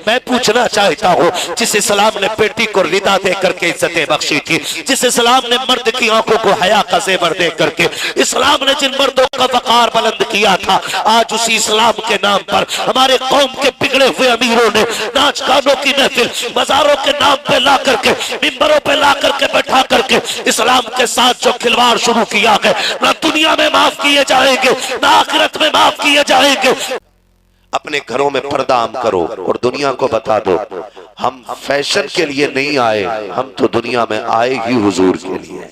मैं पूछना चाहता हूँ, जिस इस्लाम ने बेटी को रिदा दे करके इज्जतें बख्शी थी, जिस इस्लाम ने मर्द की आंखों को हया का ज़ेवर दे करके इस्लाम ने जिन मर्दों का वकार बुलंद किया था, आज उसी इस्लाम के नाम पर हमारे कौम के बिगड़े हुए अमीरों ने नाच गानों की महफिल मजारों के नाम पे ला करके, मिंबरों पे ला करके बैठा करके इस्लाम के साथ जो खिलवाड़ शुरू किया है, ना दुनिया में माफ किए जाएंगे ना आखिरत में माफ किए जाएंगे। अपने घरों में पर्दा आम करो और दुनिया को बता दो, हम फैशन के लिए नहीं आए, हम तो दुनिया में आए ही हुजूर के लिए।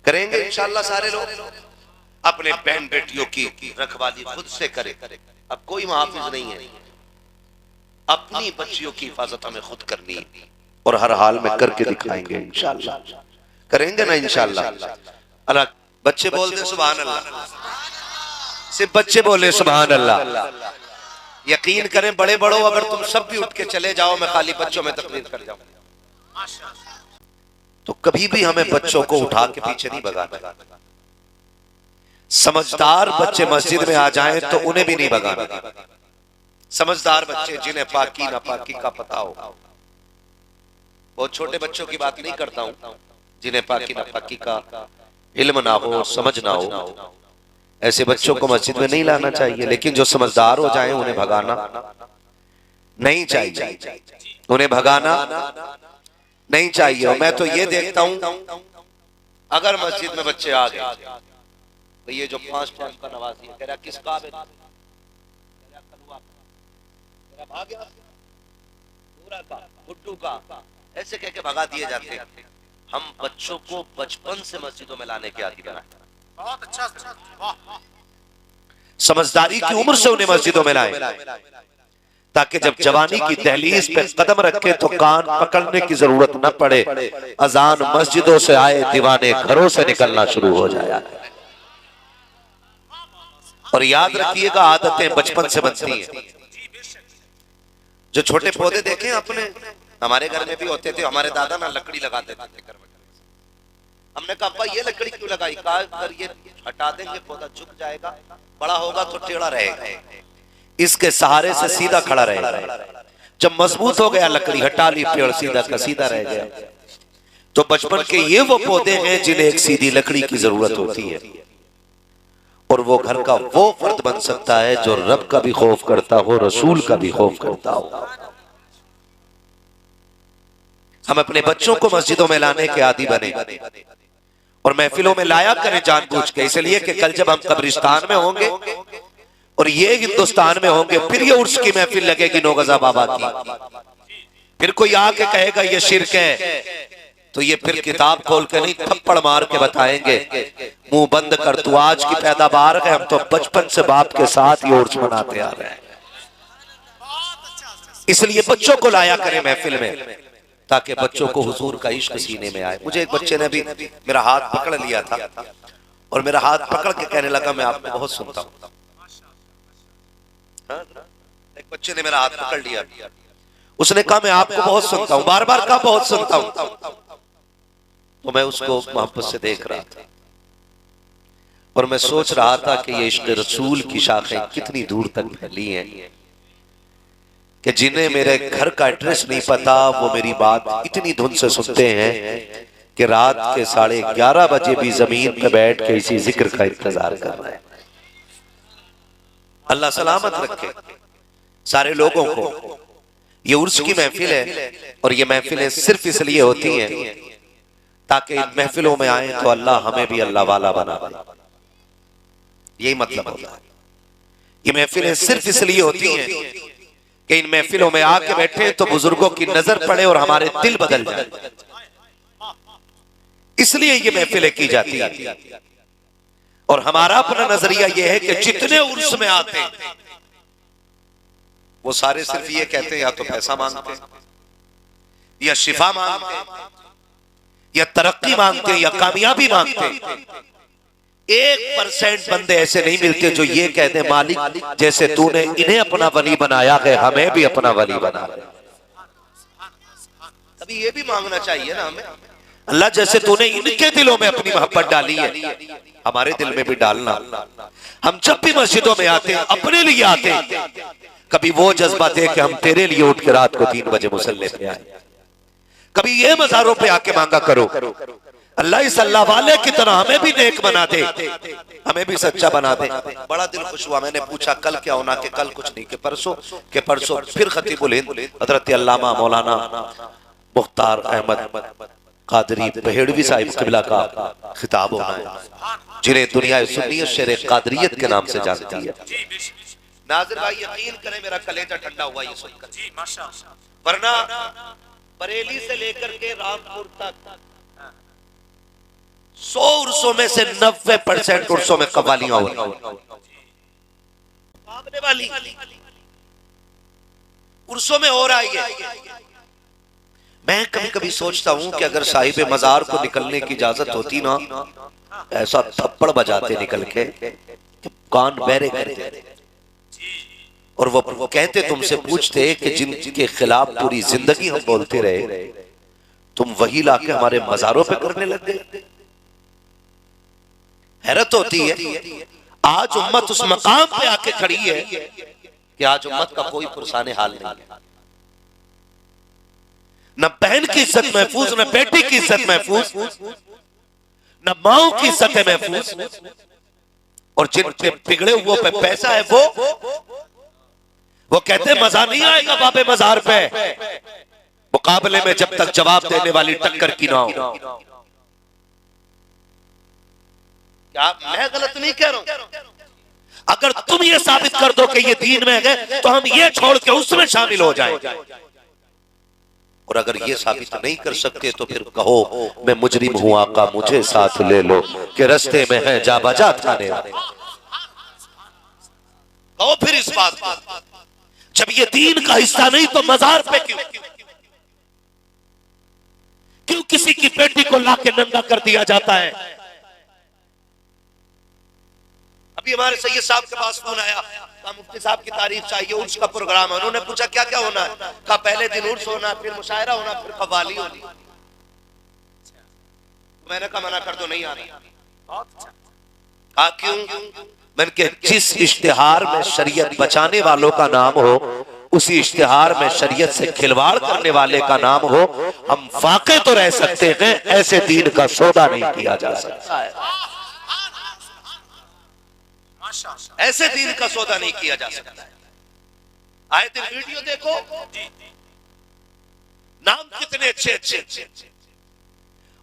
करेंगे इंशाअल्लाह सारे लोग। अपने बहन बेटियों की रखवाली खुद से करें। अब कोई मुहाफिज नहीं है, अपनी बच्चियों की हिफाजत हमें खुद करनी है और हर हाल में करके दिखाएंगे इंशाअल्लाह। करेंगे ना इंशाअल्लाह। अल्लाह बच्चे बोल दे सुभान अल्लाह, सिर्फ बच्चे बोले सुभान अल्लाह। यकीन करें बड़े बड़ों, अगर तुम सब भी उठ के चले जाओ, मैं खाली बच्चों में तकलीफ कर जाऊं, तो कभी भी हमें बच्चों को उठा के पीछे नहीं भगाना। समझदार बच्चे मस्जिद में आ जाएं तो उन्हें भी नहीं भगाना। समझदार बच्चे जिन्हें पाकी नापाकी का पता हो, बहुत छोटे बच्चों की बात नहीं करता हूं, जिन्हें पाकी नापाकी का इल्म ना हो, समझ ना हो, ऐसे बच्चों को मस्जिद में नहीं लाना चाहिए। लेकिन जो समझदार हो जाएं उन्हें भगाना नहीं चाहिए, उन्हें भगाना नहीं चाहिए। और मैं तो ये देखता हूं, अगर मस्जिद में बच्चे आ गए तो ये जो 5 टाइम का नवाजी है, कह रहा किस काबिल, गुड्डू का, ऐसे कह के भगा दिए जाते हैं। हम बच्चों को बचपन से मस्जिदों में लाने के आदी बनाए, बहुत अच्छा, समझदारी की उम्र से उन्हें मस्जिदों में लाए, ताकि जब जवानी की दहलीज पे कदम रखे तो कान पकड़ने की जरूरत न पड़े। अजान मस्जिदों से आए, दीवाने घरों से निकलना शुरू हो जाए। और याद रखिएगा, आदतें बचपन से बनती हैं। जो छोटे पौधे देखे अपने, हमारे घर में भी होते थे, हमारे दादा ना लकड़ी लगाते थे घर में। हमने कहा अब्बा ये लकड़ी क्यों लगाई, कहा अगर ये हटा देंगे पौधा झुक जाएगा, बड़ा होगा तो टेढ़ा रहेगा, इसके सहारे से सीधा खड़ा रहेगा। जब मजबूत हो गया लकड़ी हटा ली, पेड़ सीधा का सीधा रह गया। तो बचपन के ये वो पौधे हैं जिन्हें एक सीधी लकड़ी की जरूरत होती है, और वो घर का वो फर्द बन सकता है जो रब का भी खौफ करता हो, रसूल का भी खौफ करता हो। हम अपने बच्चों को मस्जिदों में लाने के आदी बने और महफिलों में लाया करें जानबूझ के, इसलिए कि कल जब हम कब्रिस्तान में होंगे और ये हिंदुस्तान में होंगे, फिर ये उर्स की महफिल लगेगी नौगजा बाबा की, फिर कोई आके कहेगा ये शिर्क है, तो ये फिर किताब खोल के नहीं थप्पड़ मार के बताएंगे मुंह बंद कर, तू आज की पैदावार है, हम तो बचपन से बाप के साथ ही उर्स मनाते आ रहे हैं। इसलिए बच्चों को लाया करें महफिल में, ताकि बच्चों को हुजूर का इश्क सीने में आए। मुझे एक बच्चे ने भी मेरा हाथ पकड़ लिया था और मेरा हाथ पकड़ के कहने लगा मैं आपको बहुत सुनता हूँ। एक बच्चे ने मेरा हाथ पकड़ लिया, उसने कहा मैं आपको बहुत सुनता हूँ, बार बार कहा बहुत सुनता हूँ। तो मैं उसको मोहब्बत से देख रहा था और मैं सोच रहा था कि ये इश्क रसूल की शाखें कितनी दूर तक फैली हैं कि जिन्हें मेरे घर का एड्रेस नहीं पता वो मेरी बात इतनी धुन से सुनते हैं कि रात के 11:30 बजे भी जमीन पे बैठ के इसी जिक्र का इंतजार कर रहे हैं। अल्लाह सलामत रखे सारे लोगों को। ये उर्स की महफिल है और ये महफिलें सिर्फ इसलिए होती हैं ताकि इन महफिलों में आए तो अल्लाह हमें भी अल्लाह वाला बना दे, यही मतलब होता है। ये महफिलें सिर्फ इसलिए होती हैं कि इन महफिलों में आके बैठे तो बुजुर्गों की नजर पड़े और हमारे दिल बदल जाए, इसलिए ये महफिलें की जाती है। और हमारा अपना नजरिया यह है कि जितने उर्स में आते हैं वो सारे सिर्फ ये कहते हैं या तो पैसा मांगते हैं या शिफा मांगते हैं या तरक्की मांगते हैं या कामयाबी मांगते हैं। 1% बंदे ऐसे नहीं मिलते जो ये कहते मालिक जैसे तूने इन्हें अपना वली बनाया है हमें भी अपना वली बना। अभी ये भी मांगना चाहिए ना हमें, अल्लाह जैसे तूने इनके दिलों में अपनी मोहब्बत डाली है हमारे दिल में भी डालना। हम जब भी मस्जिदों में आते हैं अपने लिए आते हैं, कभी वो जज्बा दे कि हम तेरे लिए उठ के रात को 3 बजे मुसल्ले पे आए। कभी ये मज़ारों पे आके मांगा करो अल्लाह इस अल्लाह वाले की तरह हमें भी नेक बना दे, हमें भी सच्चा बना दे। बड़ा दिल खुश हुआ। मैंने पूछा कल क्या होना, कि कल कुछ नहीं, के परसों फिर खतीबुल हिंद हजरत अल्लामा मौलाना मुख्तार अहमद कादरी बहेड़वी साहिब किबला का खिताब होना है, जिन्हें दुनिया सुन्नियत शेर कादरियत के नाम से जानती है। नाज़िर भाई यकीन करें मेरा कलेजा ठंडा हुआ ये सुनकर, वरना बरेली से लेकर के रामपुर तक 100 उर्सों में से 90% उर्सों में कव्वालियां हो वाली उर्सों में हो रहा है। मैं कभी कभी सोचता हूं कि अगर साहिब मजार को निकलने की इजाजत होती ना, ऐसा थप्पड़ बजाते निकल के कान बहरे कर देते, और वो कहते तुमसे पूछते कि जिनके खिलाफ पूरी जिंदगी हम बोलते रहे तुम वही लाके हमारे मजारों पे करने लग गए। हैरत होती है आज उम्मत उस मकाम पे आके खड़ी है कि आज उम्मत का कोई पुरसाने हाल नहीं है। न बहन की इज्जत महफूज, न बेटी की इज्जत महफूज, न माओ की इज्जत है महफूज, और जिन पे बिगड़े हुए पे पैसा है वो कहते मजा नहीं आएगा बाबे मजार पे, मुकाबले में जब तक जवाब देने वाली टक्कर की ना हो। क्या मैं गलत नहीं कह रहा हूं? अगर तुम ये साबित कर दो कि ये दीन में है तो हम ये छोड़ के उसमें शामिल हो जाएंगे, और अगर ये साबित नहीं कर सकते तो फिर कहो मैं मुजरिम हूं आका मुझे साथ ले लो कि रास्ते में है जा बजा थाने वाले। कहो फिर इस बात को, जब ये दीन का हिस्सा नहीं तो मजार पे क्यों किसी की बेटी को लाके नंगा कर दिया जाता है? अभी हमारे सैयद साहब के पास फोन आया, कहा मुफ्ती साहब की तारीफ चाहिए, उर्स का प्रोग्राम है। उन्होंने पूछा क्या क्या होना है? कहा पहले दिन उर्स होना, फिर मुशायरा होना, फिर कव्वाली होनी। मैंने कहा मना कर दो, नहीं आ रही। कहा क्यों? मैंने कहा जिस इश्तिहार में शरीयत बचाने वालों का नाम हो उसी इश्तिहार में शरीयत से खिलवाड़ करने वाले का नाम हो। हम फाके तो रह सकते हैं, ऐसे दीन का सौदा नहीं किया जा सकता है, ऐसे दीन का सौदा नहीं किया जा सकता है। आए दिन वीडियो देखो, नाम कितने अच्छे अच्छे,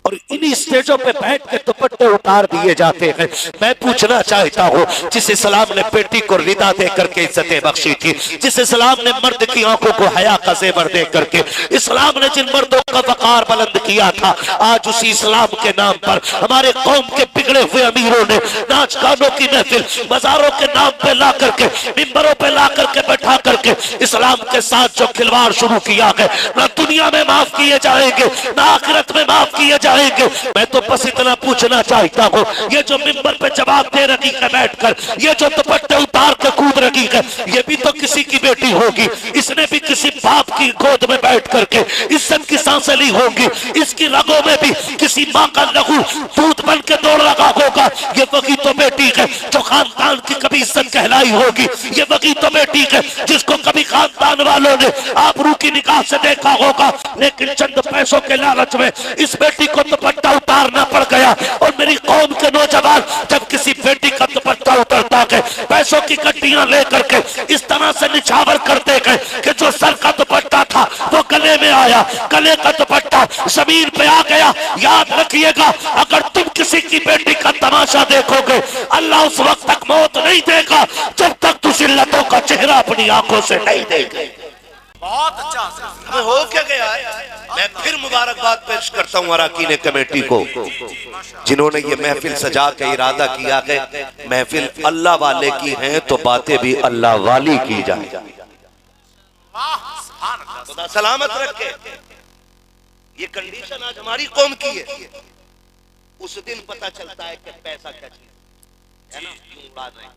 और इन्हीं स्टेजों पे बैठ के दुपट्टे उतार दिए जाते हैं। मैं पूछना चाहता हूँ, जिस इस्लाम ने बेटी को रिदा दे करके इज्जतें बख्शी थी, जिस इस्लाम ने मर्द की आंखों को हया का जेवर दे करके, इस्लाम ने जिन मर्दों का वकार बुलंद किया था, आज उसी इस्लाम के नाम पर हमारे कौम के बिगड़े हुए अमीरों ने नाच गानों की महफिल मजारों के नाम पे ला करके, मिंबरों पे ला करके बैठा करके इस्लाम के साथ जो खिलवाड़ शुरू किया है, ना दुनिया में माफ किए जाएंगे ना आखिरत में माफ किए जाएंगे। मैं तो बस इतना पूछना चाहता हूँ, ये जो मिंबर पे जवाब दे रही है बैठकर, ये जो दुपट्टे उतार के कूद रही है, ये भी तो किसी की बेटी होगी, इसने भी किसी बाप की गोद में बैठ करके इज्जत की सांसें ली होंगी, इसकी रगों में भी किसी माँ का लहू दूध बन के दौड़ रहा होगा। ये वही तो बेटी है जो खानदान की कभी इज्जत कहलाई होगी, ये वही तो बेटी है जिसको कभी खानदान वालों ने आबरू की निगाह से देखा होगा, लेकिन चंद पैसों के लालच में इस बेटी को दुपट्टा उतारना पड़ गया। और मेरी कौम के नौजवान जब किसी बेटी का दुपट्टा उतरता है, पैसों की गड्डियां लेकर के इस तरह से निछावर करते गए कि जो सर का दुपट्टा था वो गले में आया, गले का दुपट्टा जमीन पे आ गया। याद रखिएगा, अगर तुम किसी की बेटी का तमाशा देखोगे, अल्लाह उस वक्त तक मौत नहीं देगा जब तक तुम जिल्लतों का चेहरा अपनी आंखों से नहीं देखे। बहुत अच्छा हमें हो क्या गया है। मैं फिर मुबारकबाद पेश करता हूँ अराकीन कमेटी को, जिन्होंने ये महफिल सजा के इरादा किया है महफिल अल्लाह वाले की है तो बातें भी अल्लाह वाली की जाए। खुदा सलामत रखे। ये कंडीशन आज हमारी कौम की है। उस दिन पता चलता है कि पैसा क्या चीज है ना, उड़ा रहे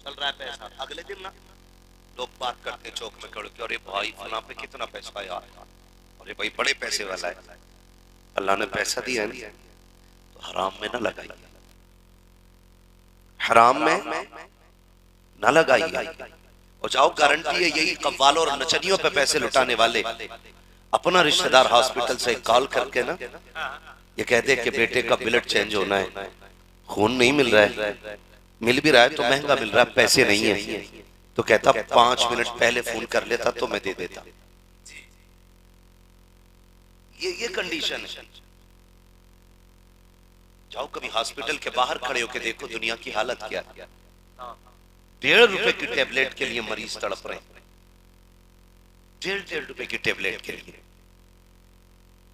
चल रहा है पैसा। अगले दिन ना लोग बात करते चौक में खड़े के, अरे भाई फला पे कितना पैसा आया, अरे भाई बड़े पैसे वाला है। अल्लाह ने पैसा दिया है तो हराम में ना लगाइए, हराम में ना लगाइए। और जाओ, गारंटी है यही कव्वालों और नचनियों पे पैसे लुटाने वाले अपना रिश्तेदार हॉस्पिटल से कॉल करके ना ये कहते कि बेटे का ब्लड चेंज होना है, खून नहीं मिल रहा है, मिल भी रहा है तो महंगा मिल रहा है, पैसे नहीं है, तो कहता 5 मिनट पहले फोन कर लेता तो मैं दे देता। ये कंडीशन है। जाओ कभी हॉस्पिटल के बाहर खड़े होकर देखो दुनिया की हालत क्या है। 1.5 रुपए की टेबलेट के लिए मरीज तड़प रहे हैं, 1.5 रुपए की टेबलेट के लिए।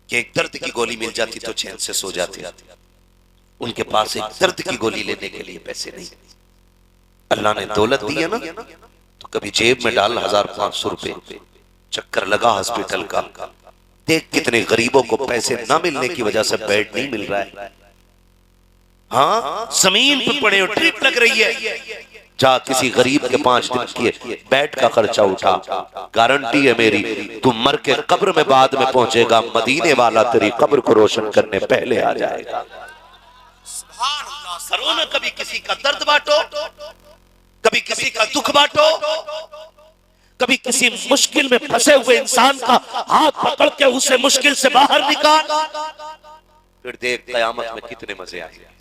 कि एक दर्द की गोली मिल जाती तो चैन से सो जाते, उनके पास एक दर्द की गोली लेने के लिए पैसे नहीं। अल्लाह ने दौलत दी है ना, तो कभी जेब में डाल 1500 रुपए, चक्कर लगा हॉस्पिटल का, देख कितने गरीबों को पैसे ना मिलने की वजह से बेड नहीं मिल रहा है। हाँ, जमीन पे पड़े हो, ड्रिप लग रही है, जा किसी गरीब के 5 दिन की बेड का खर्चा उठा। गारंटी है मेरी, तू मर के कब्र में बाद में पहुंचेगा, मदीने वाला तेरी कब्र को रोशन करने पहले आ जाएगा। करो ना, कभी किसी का दर्द बांटो, कभी किसी का दुख बांटो, कभी किसी मुश्किल में फंसे हुए इंसान का हाथ पकड़ के उसे मुश्किल से बाहर निकाल, फिर देख कयामत में कितने मजे आएंगे।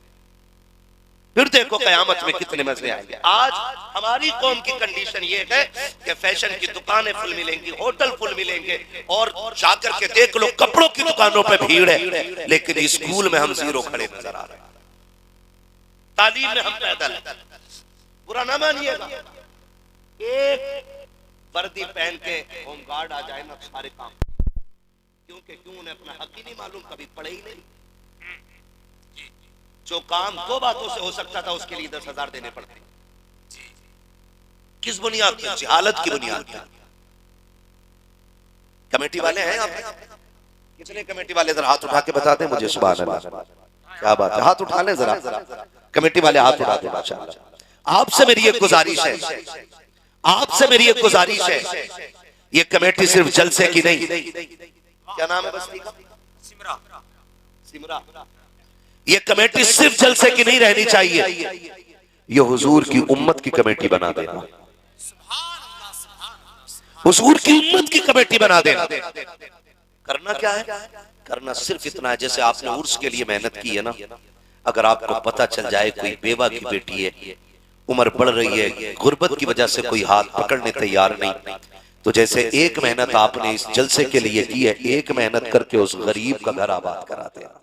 फिर देखो कयामत में कितने मजे आएंगे। आज हमारी कौम की कंडीशन ये है कि फैशन की दुकानें फुल मिलेंगी, होटल फुल मिलेंगे, और जाकर के देख लो कपड़ों की दुकानों पे भीड़ है, लेकिन स्कूल में हम जीरो खड़े नजर आ रहे हैं, तालीम में हम पैदल। बुरा ना मानिएगा, एक वर्दी पहन के होमगार्ड आ जाए ना सारे काम, क्यों उन्हें अपना हक ही नहीं मालूम, कभी पढ़े ही नहीं। जो काम 2 बातों से हो सकता था उसके लिए 10,000 देने पड़ते। किस बुनियाद पर? जहालत की बुनियाद पर। कमेटी वाले हैं आप? कितने कमेटी वाले जरा हाथ उठा के बता दें मुझे। सुभान अल्लाह, क्या बात है, हाथ उठा लें जरा, कमेटी वाले हाथ उठा दें। माशाअल्लाह। आपसे मेरी एक गुजारिश है, आपसे मेरी एक गुजारिश है, ये कमेटी सिर्फ जलसे की नहीं, क्या नाम है बस्ती का? सिमरा। ये कमेटी सिर्फ जलसे की नहीं रहनी चाहिए, ये हुजूर की उम्मत की कमेटी बना देना, हुजूर की उम्मत की कमेटी बना देना। करना क्या है? करना सिर्फ इतना है, जैसे आपने उर्स के लिए मेहनत की है ना, अगर आपको पता चल जाए कोई बेवा की बेटी है, उम्र बढ़ रही है, गुर्बत की वजह से कोई हाथ पकड़ने तैयार नहीं, तो जैसे एक मेहनत आपने इस जलसे के लिए की है, एक मेहनत करके उस गरीब का घर आबाद करा देना।